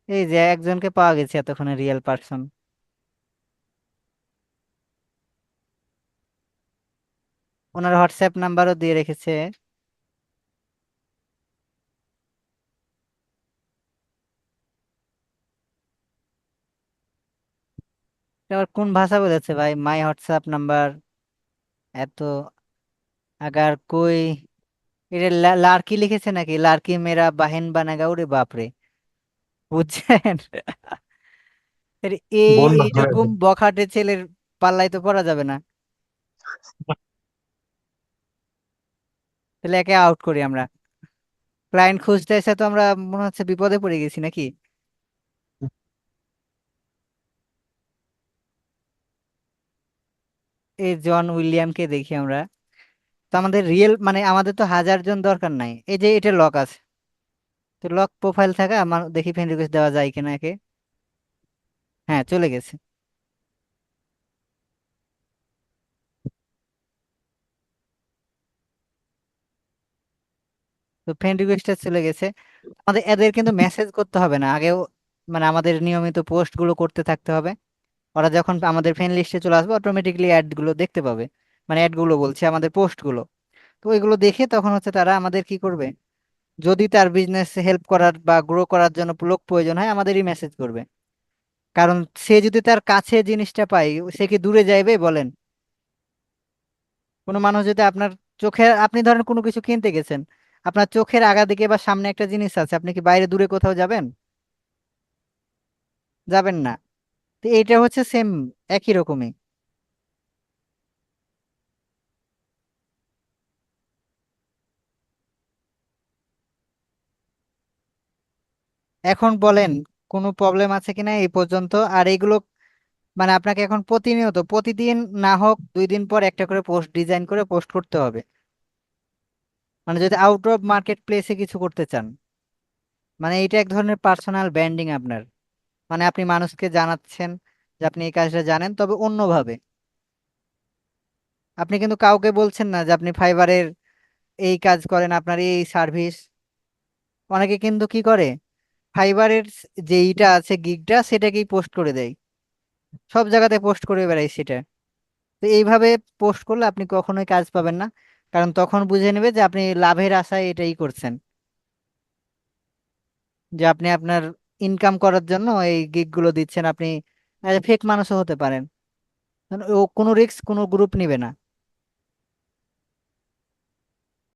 এই যে একজনকে পাওয়া গেছে এতক্ষণে রিয়েল পার্সন। ওনার হোয়াটসঅ্যাপ নাম্বারও দিয়ে রেখেছে। এটা আবার কোন ভাষা বলেছে ভাই? মাই হোয়াটসঅ্যাপ নাম্বার এত আগার কই। এটা লাড়কি লিখেছে নাকি? লাড়কি মেরা বাহিন বানাগা, ওরে বাপরে। বুঝছেন? এর এই বোন বানাবে। এইরকম বখাটে ছেলের পাল্লায় তো পড়া যাবে না। তাহলে একে আউট করি আমরা। ক্লায়েন্ট খুঁজতে এসে তো আমরা মনে হচ্ছে বিপদে পড়ে গেছি নাকি? এই জন উইলিয়ামকে দেখি আমরা। তো আমাদের রিয়েল মানে আমাদের তো হাজার জন দরকার নাই, এই যে এটা লক আছে। তো লক প্রোফাইল থাকা আমার, দেখি ফ্রেন্ড রিকোয়েস্ট দেওয়া যায় কিনা একে। হ্যাঁ, চলে গেছে। তো ফ্রেন্ড রিকোয়েস্টটা চলে গেছে। আমাদের এদের কিন্তু মেসেজ করতে হবে না আগেও, মানে আমাদের নিয়মিত পোস্ট গুলো করতে থাকতে হবে। ওরা যখন আমাদের ফ্রেন্ড লিস্টে চলে আসবে অটোমেটিকলি অ্যাড গুলো দেখতে পাবে, মানে অ্যাড গুলো বলছে আমাদের পোস্ট গুলো। তো ওইগুলো দেখে তখন হচ্ছে তারা আমাদের কি করবে, যদি তার বিজনেস হেল্প করার বা গ্রো করার জন্য লোক প্রয়োজন হয় আমাদেরই মেসেজ করবে। কারণ সে যদি তার কাছে জিনিসটা পায় সে কি দূরে যাইবে বলেন? কোনো মানুষ যদি আপনার চোখে, আপনি ধরেন কোনো কিছু কিনতে গেছেন, আপনার চোখের আগা দিকে বা সামনে একটা জিনিস আছে, আপনি কি বাইরে দূরে কোথাও যাবেন? যাবেন না। তো এটা হচ্ছে সেম, একই রকমই। এখন বলেন কোনো প্রবলেম আছে কিনা এই পর্যন্ত? আর এগুলো মানে আপনাকে এখন প্রতিনিয়ত, প্রতিদিন না হোক 2 দিন পর একটা করে পোস্ট ডিজাইন করে পোস্ট করতে হবে। মানে যদি আউট অফ মার্কেট প্লেসে কিছু করতে চান, মানে এটা এক ধরনের পার্সোনাল ব্র্যান্ডিং আপনার। মানে আপনি মানুষকে জানাচ্ছেন যে আপনি এই কাজটা জানেন, তবে অন্যভাবে। আপনি কিন্তু কাউকে বলছেন না যে আপনি ফাইবারের এই কাজ করেন, আপনার এই সার্ভিস। অনেকে কিন্তু কি করে, ফাইবারের যে ইটা আছে গিগটা সেটাকেই পোস্ট করে দেয়, সব জায়গাতে পোস্ট করে বেড়াই সেটা। তো এইভাবে পোস্ট করলে আপনি কখনোই কাজ পাবেন না, কারণ তখন বুঝে নেবে যে আপনি লাভের আশায় এটাই করছেন, যে আপনি আপনার ইনকাম করার জন্য এই গিগ গুলো দিচ্ছেন। আপনি ফেক মানুষও হতে পারেন, কারণ ও কোনো রিস্ক কোনো গ্রুপ নিবে না।